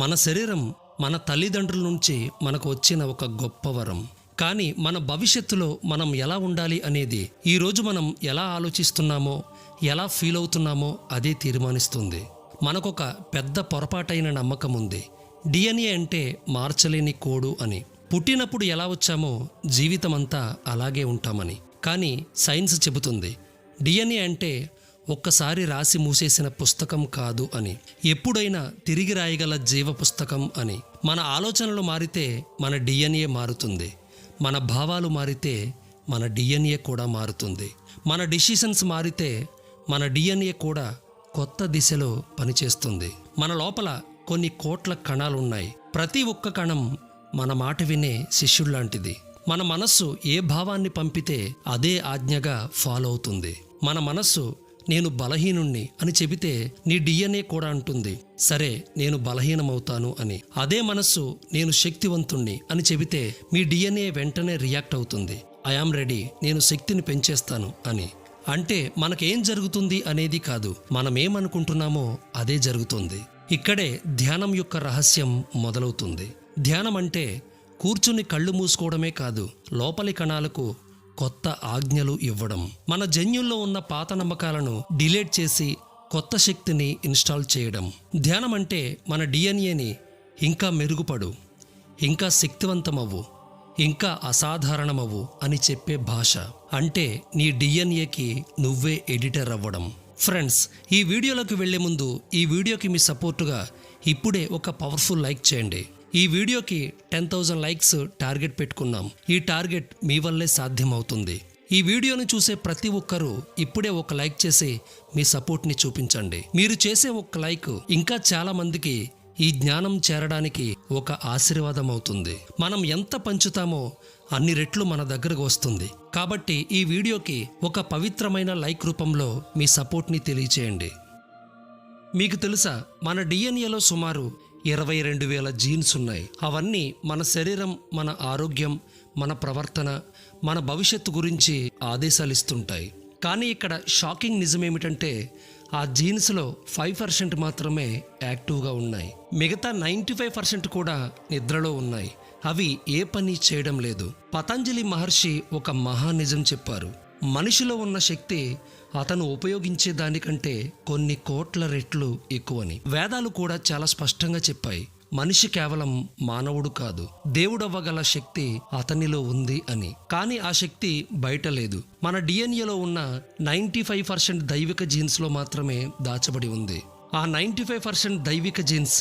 మన శరీరం మన తల్లిదండ్రుల నుంచి మనకు వచ్చిన ఒక గొప్ప వరం. కానీ మన భవిష్యత్తులో మనం ఎలా ఉండాలి అనేది ఈరోజు మనం ఎలా ఆలోచిస్తున్నామో, ఎలా ఫీల్ అవుతున్నామో అదే తీర్మానిస్తుంది. మనకొక పెద్ద పొరపాటైన నమ్మకం ఉంది. డిఎన్ఏ అంటే మార్చలేని కోడు అని. పుట్టినప్పుడు ఎలా వచ్చామో జీవితమంతా అలాగే ఉంటామని. కానీ సైన్స్ చెబుతుంది డిఎన్ఏ అంటే ఒక్కసారి రాసి మూసేసిన పుస్తకం కాదు అని, ఎప్పుడైనా తిరిగి రాయగల జీవ పుస్తకం అని. మన ఆలోచనలు మారితే మన డిఎన్ఏ మారుతుంది. మన భావాలు మారితే మన డిఎన్ఏ కూడా మారుతుంది. మన డిసిషన్స్ మారితే మన డిఎన్ఏ కూడా కొత్త దిశలో పనిచేస్తుంది. మన లోపల కొన్ని కోట్ల కణాలున్నాయి. ప్రతి ఒక్క కణం మన మాట వినే శిష్యుల్లాంటిది. మన మనస్సు ఏ భావాన్ని పంపితే అదే ఆజ్ఞగా ఫాలో అవుతుంది. మన మనస్సు నేను బలహీనుణ్ణి అని చెబితే నీ డిఎన్ఏ కూడా అంటుంది సరే నేను బలహీనమవుతాను అని. అదే మనస్సు నేను శక్తివంతుణ్ణి అని చెబితే మీ డిఎన్ఏ వెంటనే రియాక్ట్ అవుతుంది. ఐఆమ్ రెడీ, నేను శక్తిని పెంచేస్తాను అని. అంటే మనకేం జరుగుతుంది అనేది కాదు, మనమేమనుకుంటున్నామో అదే జరుగుతుంది. ఇక్కడే ధ్యానం యొక్క రహస్యం మొదలవుతుంది. ధ్యానం అంటే కూర్చుని కళ్ళు మూసుకోవడమే కాదు, లోపలి కణాలకు కొత్త ఆజ్ఞలు ఇవ్వడం. మన జన్యుల్లో ఉన్న పాత నమ్మకాలను డిలీట్ చేసి కొత్త శక్తిని ఇన్స్టాల్ చేయడం. ధ్యానం అంటే మన డిఎన్ఏని ఇంకా మెరుగుపడు, ఇంకా శక్తివంతమవ్వు, ఇంకా అసాధారణమవ్వు అని చెప్పే భాష. అంటే నీ డిఎన్ఏకి నువ్వే ఎడిటర్ అవ్వడం. ఫ్రెండ్స్, ఈ వీడియోలోకి వెళ్లే ముందు ఈ వీడియోకి మీ సపోర్టుగా ఇప్పుడే ఒక పవర్ఫుల్ లైక్ చేయండి. ఈ వీడియోకి 10,000 లైక్స్ టార్గెట్ పెట్టుకున్నాం. ఈ టార్గెట్ మీ వల్లే సాధ్యమవుతుంది. ఈ వీడియోని చూసే ప్రతి ఒక్కరూ ఇప్పుడే ఒక లైక్ చేసి మీ సపోర్ట్ని చూపించండి. మీరు చేసే ఒక లైక్ ఇంకా చాలా మందికి ఈ జ్ఞానం చేరడానికి ఒక ఆశీర్వాదం అవుతుంది. మనం ఎంత పంచుతామో అన్ని రెట్లు మన దగ్గరకు వస్తుంది. కాబట్టి ఈ వీడియోకి ఒక పవిత్రమైన లైక్ రూపంలో మీ సపోర్ట్ని తెలియచేయండి. మీకు తెలుసా, మన డిఎన్ఏలో సుమారు 22,000 జీన్స్ ఉన్నాయి. అవన్నీ మన శరీరం, మన ఆరోగ్యం, మన ప్రవర్తన, మన భవిష్యత్తు గురించి ఆదేశాలు ఇస్తుంటాయి. కానీ ఇక్కడ షాకింగ్ నిజమేమిటంటే ఆ జీన్స్లో 5% మాత్రమే యాక్టివ్గా ఉన్నాయి. మిగతా 95% కూడా నిద్రలో ఉన్నాయి. అవి ఏ పని చేయడం లేదు. పతంజలి మహర్షి ఒక మహా నిజం చెప్పారు. మనిషిలో ఉన్న శక్తి అతను ఉపయోగించే దానికంటే కొన్ని కోట్ల రెట్లు ఎక్కువని. వేదాలు కూడా చాలా స్పష్టంగా చెప్పాయి, మనిషి కేవలం మానవుడు కాదు, దేవుడవ్వగల శక్తి అతనిలో ఉంది అని. కానీ ఆ శక్తి బయట లేదు. మన డిఎన్ఏలో ఉన్న 95% దైవిక జీన్స్లో మాత్రమే దాచబడి ఉంది. ఆ 95% దైవిక జీన్స్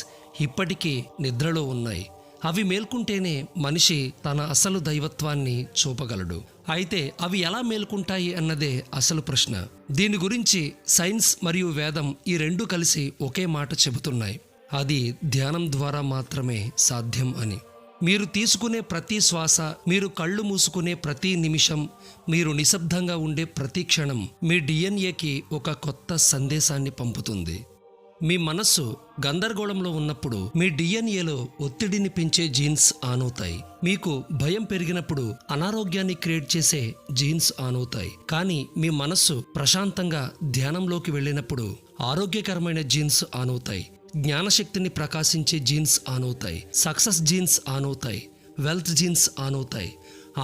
ఇప్పటికీ నిద్రలో ఉన్నాయి. అవి మేల్కుంటేనే మనిషి తన అసలు దైవత్వాన్ని చూపగలడు. అయితే అవి ఎలా మేల్కుంటాయి అన్నదే అసలు ప్రశ్న. దీని గురించి సైన్స్ మరియు వేదం ఈ రెండు కలిసి ఒకే మాట చెబుతున్నాయి, అది ధ్యానం ద్వారా మాత్రమే సాధ్యం అని. మీరు తీసుకునే ప్రతి శ్వాస, మీరు కళ్ళు మూసుకునే ప్రతి నిమిషం, మీరు నిశ్శబ్దంగా ఉండే ప్రతి క్షణం మీ డిఎన్ఏకి ఒక కొత్త సందేశాన్ని పంపుతుంది. మీ మనస్సు గందరగోళంలో ఉన్నప్పుడు మీ డిఎన్ఏలో ఒత్తిడిని పెంచే జీన్స్ ఆన్ అవుతాయి. మీకు భయం పెరిగినప్పుడు అనారోగ్యాన్ని క్రియేట్ చేసే జీన్స్ ఆన్ అవుతాయి. కానీ మీ మనస్సు ప్రశాంతంగా ధ్యానంలోకి వెళ్ళినప్పుడు ఆరోగ్యకరమైన జీన్స్ ఆన్ అవుతాయి. జ్ఞానశక్తిని ప్రకాశించే జీన్స్ ఆన్ అవుతాయి. సక్సెస్ జీన్స్ ఆన్ అవుతాయి. వెల్త్ జీన్స్ ఆన్ అవుతాయి.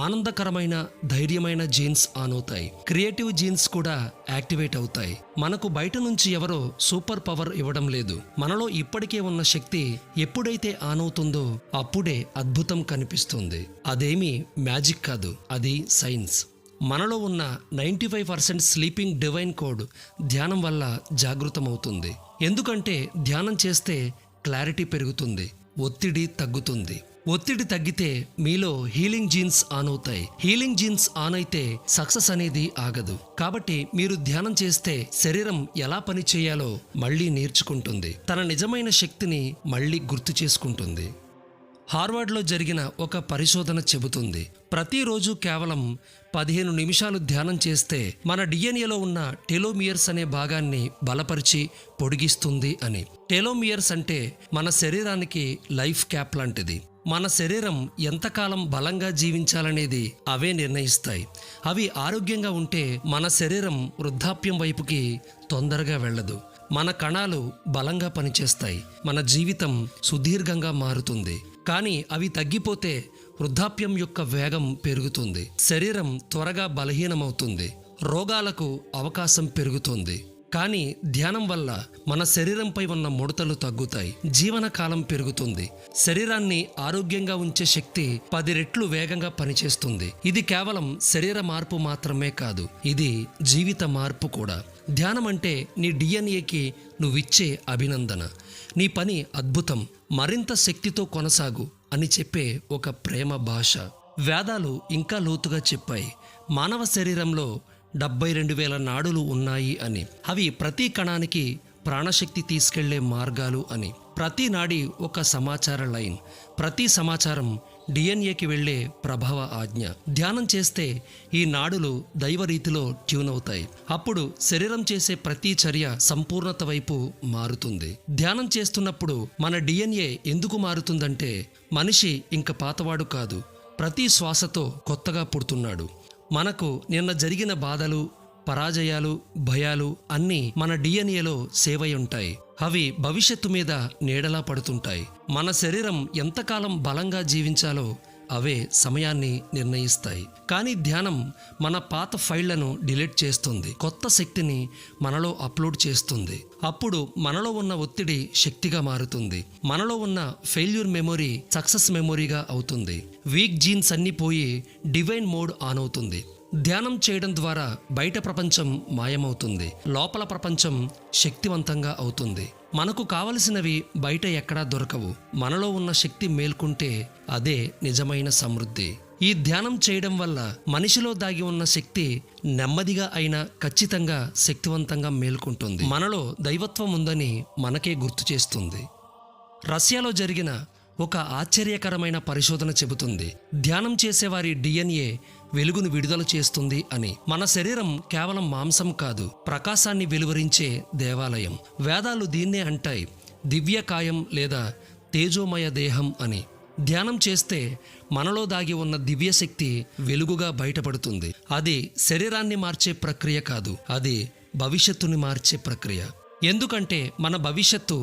ఆనందకరమైన, ధైర్యమైన జీన్స్ ఆన్ అవుతాయి. క్రియేటివ్ జీన్స్ కూడా యాక్టివేట్ అవుతాయి. మనకు బయట నుంచి ఎవరో సూపర్ పవర్ ఇవ్వడం లేదు. మనలో ఇప్పటికే ఉన్న శక్తి ఎప్పుడైతే ఆన్ అవుతుందో అప్పుడే అద్భుతం కనిపిస్తుంది. అదేమీ మ్యాజిక్ కాదు, అది సైన్స్. మనలో ఉన్న 95% స్లీపింగ్ డివైన్ కోడ్ ధ్యానం వల్ల జాగృతమవుతుంది. ఎందుకంటే ధ్యానం చేస్తే క్లారిటీ పెరుగుతుంది, ఒత్తిడి తగ్గుతుంది. ఒత్తిడి తగ్గితే మీలో హీలింగ్ జీన్స్ ఆన్ అవుతాయి. హీలింగ్ జీన్స్ ఆన్ అయితే సక్సెస్ అనేది ఆగదు. కాబట్టి మీరు ధ్యానం చేస్తే శరీరం ఎలా పని చేయాలో మళ్ళీ నేర్చుకుంటుంది. తన నిజమైన శక్తిని మళ్ళీ గుర్తు చేసుకుంటుంది. హార్వర్డ్లో జరిగిన ఒక పరిశోధన చెబుతుంది, ప్రతిరోజు కేవలం 15 నిమిషాలు ధ్యానం చేస్తే మన డిఎన్ఏలో ఉన్న టెలోమియర్స్ అనే భాగాన్ని బలపరిచి పొడిగిస్తుంది అని. టెలోమియర్స్ అంటే మన శరీరానికి లైఫ్ క్యాప్ లాంటిది. మన శరీరం ఎంతకాలం బలంగా జీవించాలనేది అవే నిర్ణయిస్తాయి. అవి ఆరోగ్యంగా ఉంటే మన శరీరం వృద్ధాప్యం వైపుకి తొందరగా వెళ్ళదు. మన కణాలు బలంగా పనిచేస్తాయి, మన జీవితం సుదీర్ఘంగా మారుతుంది. కానీ అవి తగ్గిపోతే వృద్ధాప్యం యొక్క వేగం పెరుగుతుంది, శరీరం త్వరగా బలహీనమవుతుంది, రోగాలకు అవకాశం పెరుగుతుంది. కానీ ధ్యానం వల్ల మన శరీరంపై ఉన్న ముడతలు తగ్గుతాయి, జీవనకాలం పెరుగుతుంది, శరీరాన్ని ఆరోగ్యంగా ఉంచే శక్తి 10 రెట్లు వేగంగా పనిచేస్తుంది. ఇది కేవలం శరీర మార్పు మాత్రమే కాదు, ఇది జీవిత మార్పు కూడా. ధ్యానం అంటే నీ డిఎన్ఏకి నువ్విచ్చే అభినందన. నీ పని అద్భుతం, మరింత శక్తితో కొనసాగు అని చెప్పే ఒక ప్రేమ భాష. వేదాలు ఇంకా లోతుగా చెప్పాయి, మానవ శరీరంలో 72,000 నాడులు ఉన్నాయి అని. అవి ప్రతి కణానికి ప్రాణశక్తి తీసుకెళ్లే మార్గాలు అని. ప్రతి నాడి ఒక సమాచార లైన్, ప్రతి సమాచారం డిఎన్ఏకి వెళ్లే ప్రభావ ఆజ్ఞ. ధ్యానం చేస్తే ఈ నాడులు దైవ రీతిలో ట్యూన్ అవుతాయి. అప్పుడు శరీరం చేసే ప్రతి చర్య సంపూర్ణత వైపు మారుతుంది. ధ్యానం చేస్తున్నప్పుడు మన డిఎన్ఏ ఎందుకు మారుతుందంటే, మనిషి ఇంక పాతవాడు కాదు, ప్రతి శ్వాసతో కొత్తగా పుడుతున్నాడు. మనకు నిన్న జరిగిన బాధలు, పరాజయాలు, భయాలు అన్నీ మన డిఎన్ఏలో సేవ్ అయి ఉంటాయి. అవి భవిష్యత్తు మీద నీడలా పడుతుంటాయి. మన శరీరం ఎంతకాలం బలంగా జీవించాలో అవే సమయాన్ని నిర్ణయిస్తాయి. కానీ ధ్యానం మన పాత ఫైళ్లను డిలీట్ చేస్తుంది, కొత్త శక్తిని మనలో అప్లోడ్ చేస్తుంది. అప్పుడు మనలో ఉన్న ఒత్తిడి శక్తిగా మారుతుంది, మనలో ఉన్న ఫెయిల్యూర్ మెమొరీ సక్సెస్ మెమొరీగా అవుతుంది, వీక్ జీన్స్ అన్నీ పోయి డివైన్ మోడ్ ఆన్ అవుతుంది. ధ్యానం చేయడం ద్వారా బయట ప్రపంచం మాయమవుతుంది, లోపల ప్రపంచం శక్తివంతంగా అవుతుంది. మనకు కావలసినవి బయట ఎక్కడా దొరకవు. మనలో ఉన్న శక్తి మేల్కుంటే అదే నిజమైన సమృద్ధి. ఈ ధ్యానం చేయడం వల్ల మనిషిలో దాగి ఉన్న శక్తి నెమ్మదిగా అయినా ఖచ్చితంగా శక్తివంతంగా మేల్కుంటుంది. మనలో దైవత్వం ఉందని మనకే గుర్తు చేస్తుంది. రష్యాలో జరిగిన ఒక ఆశ్చర్యకరమైన పరిశోధన చెబుతుంది, ధ్యానం చేసేవారి డిఎన్ఏ వెలుగును విడుదల చేస్తుంది అని. మన శరీరం కేవలం మాంసం కాదు, ప్రకాశాన్ని వెలువరించే దేవాలయం. వేదాలు దీన్నే అంటాయి, దివ్యకాయం లేదా తేజోమయ దేహం అని. ధ్యానం చేస్తే మనలో దాగి ఉన్న దివ్యశక్తి వెలుగుగా బయటపడుతుంది. అది శరీరాన్ని మార్చే ప్రక్రియ కాదు, అది భవిష్యత్తుని మార్చే ప్రక్రియ. ఎందుకంటే మన భవిష్యత్తు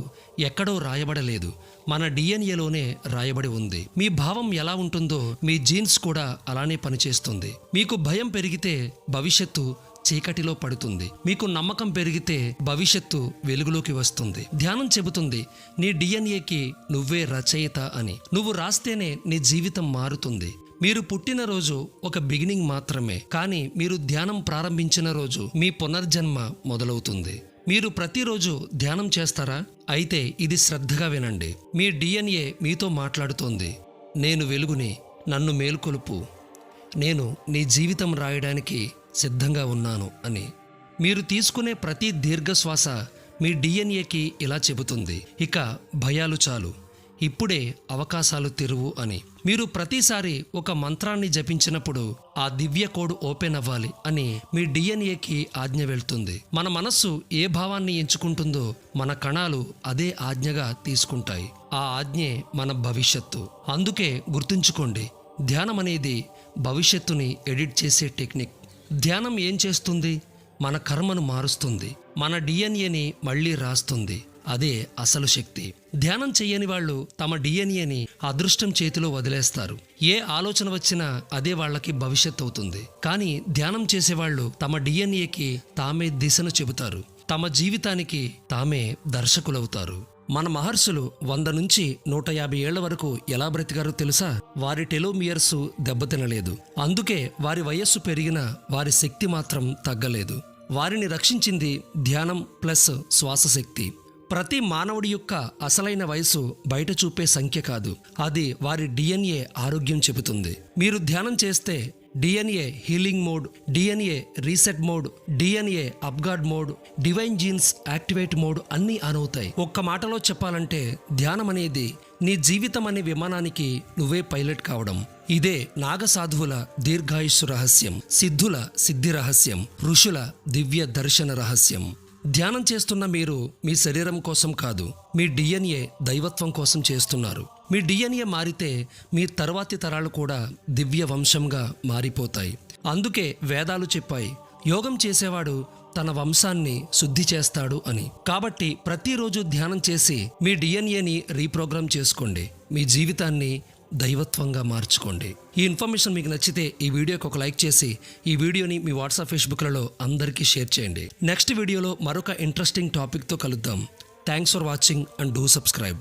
ఎక్కడో రాయబడలేదు, మన డిఎన్ఏలోనే రాయబడి ఉంది. మీ భావం ఎలా ఉంటుందో మీ జీన్స్ కూడా అలానే పనిచేస్తుంది. మీకు భయం పెరిగితే భవిష్యత్తు చీకటిలో పడుతుంది, మీకు నమ్మకం పెరిగితే భవిష్యత్తు వెలుగులోకి వస్తుంది. ధ్యానం చెబుతుంది, నీ డిఎన్ఏకి నువ్వే రచయిత అని. నువ్వు రాస్తేనే నీ జీవితం మారుతుంది. మీరు పుట్టిన రోజు ఒక బిగినింగ్ మాత్రమే, కానీ మీరు ధ్యానం ప్రారంభించిన రోజు మీ పునర్జన్మ మొదలవుతుంది. మీరు ప్రతిరోజు ధ్యానం చేస్తారా? అయితే ఇది శ్రద్ధగా వినండి. మీ డిఎన్ఏ మీతో మాట్లాడుతోంది, నేను వెలుగుని, నన్ను మేల్కొలుపు, నేను నీ జీవితం రాయడానికి సిద్ధంగా ఉన్నాను అని. మీరు తీసుకునే ప్రతి దీర్ఘశ్వాస మీ డిఎన్ఏకి ఇలా చెబుతుంది, ఇక భయాలు చాలు, ఇప్పుడే అవకాశాలు తెరువు అని. మీరు ప్రతిసారి ఒక మంత్రాన్ని జపించినప్పుడు ఆ దివ్య కోడ్ ఓపెన్ అవ్వాలి అని మీ డిఎన్ఏకి ఆజ్ఞ వెళ్తుంది. మన మనస్సు ఏ భావాన్ని ఎంచుకుంటుందో మన కణాలు అదే ఆజ్ఞగా తీసుకుంటాయి. ఆ ఆజ్ఞే మన భవిష్యత్తు. అందుకే గుర్తుంచుకోండి, ధ్యానం అనేది భవిష్యత్తుని ఎడిట్ చేసే టెక్నిక్. ధ్యానం ఏం చేస్తుంది? మన కర్మను మారుస్తుంది, మన డిఎన్ఏని మళ్ళీ రాస్తుంది. అదే అసలు శక్తి. ధ్యానం చెయ్యని వాళ్ళు తమ డిఎన్ఏని అదృష్టం చేతిలో వదిలేస్తారు. ఏ ఆలోచన వచ్చినా అదే వాళ్ళకి భవిష్యత్ అవుతుంది. కానీ ధ్యానం చేసేవాళ్ళు తమ డిఎన్ఏకి తామే దిశను చెబుతారు, తమ జీవితానికి తామే దర్శకులవుతారు. మన మహర్షులు 100 నుంచి 150 ఏళ్ల వరకు ఎలా బ్రతికారో తెలుసా? వారి టెలోమియర్స్ దెబ్బతినలేదు, అందుకే వారి వయస్సు పెరిగినా వారి శక్తి మాత్రం తగ్గలేదు. వారిని రక్షించింది ధ్యానం ప్లస్ శ్వాసశక్తి. ప్రతి మానవుడి యొక్క అసలైన వయసు బయట చూపే సంఖ్య కాదు, అది వారి డిఎన్ఏ ఆరోగ్యం చెబుతుంది. మీరు ధ్యానం చేస్తే DNA healing mode, DNA reset mode, DNA upgrade mode, divine genes activate mode అన్నీ ఆన్ అవుతాయి. ఒక్క మాటలో చెప్పాలంటే ధ్యానం అనేది నీ జీవితం అనే విమానానికి నువ్వే పైలట్ కావడం. ఇదే నాగసాధువుల దీర్ఘాయుస్సు రహస్యం, సిద్ధుల సిద్ధి రహస్యం, ఋషుల దివ్య దర్శన రహస్యం. ధ్యానం చేస్తున్న మీరు మీ శరీరం కోసం కాదు, మీ డిఎన్ఏ దైవత్వం కోసం చేస్తున్నారు. మీ డిఎన్ఏ మారితే మీ తర్వాతి తరాలు కూడా దివ్య వంశంగా మారిపోతాయి. అందుకే వేదాలు చెప్పాయి, యోగం చేసేవాడు తన వంశాన్ని శుద్ధి చేస్తాడు అని. కాబట్టి ప్రతిరోజు ధ్యానం చేసి మీ డిఎన్ఏని రీప్రోగ్రామ్ చేసుకోండి. మీ జీవితాన్ని దైవత్వంగా మార్చుకోండి. ఈ ఇన్ఫర్మేషన్ మీకు నచ్చితే ఈ వీడియోకి ఒక లైక్ చేసి ఈ వీడియోని మీ వాట్సాప్ ఫేస్బుక్లలో అందరికీ షేర్ చేయండి. నెక్స్ట్ వీడియోలో మరొక ఇంట్రెస్టింగ్ టాపిక్తో కలుద్దాం. Thanks for watching and do subscribe.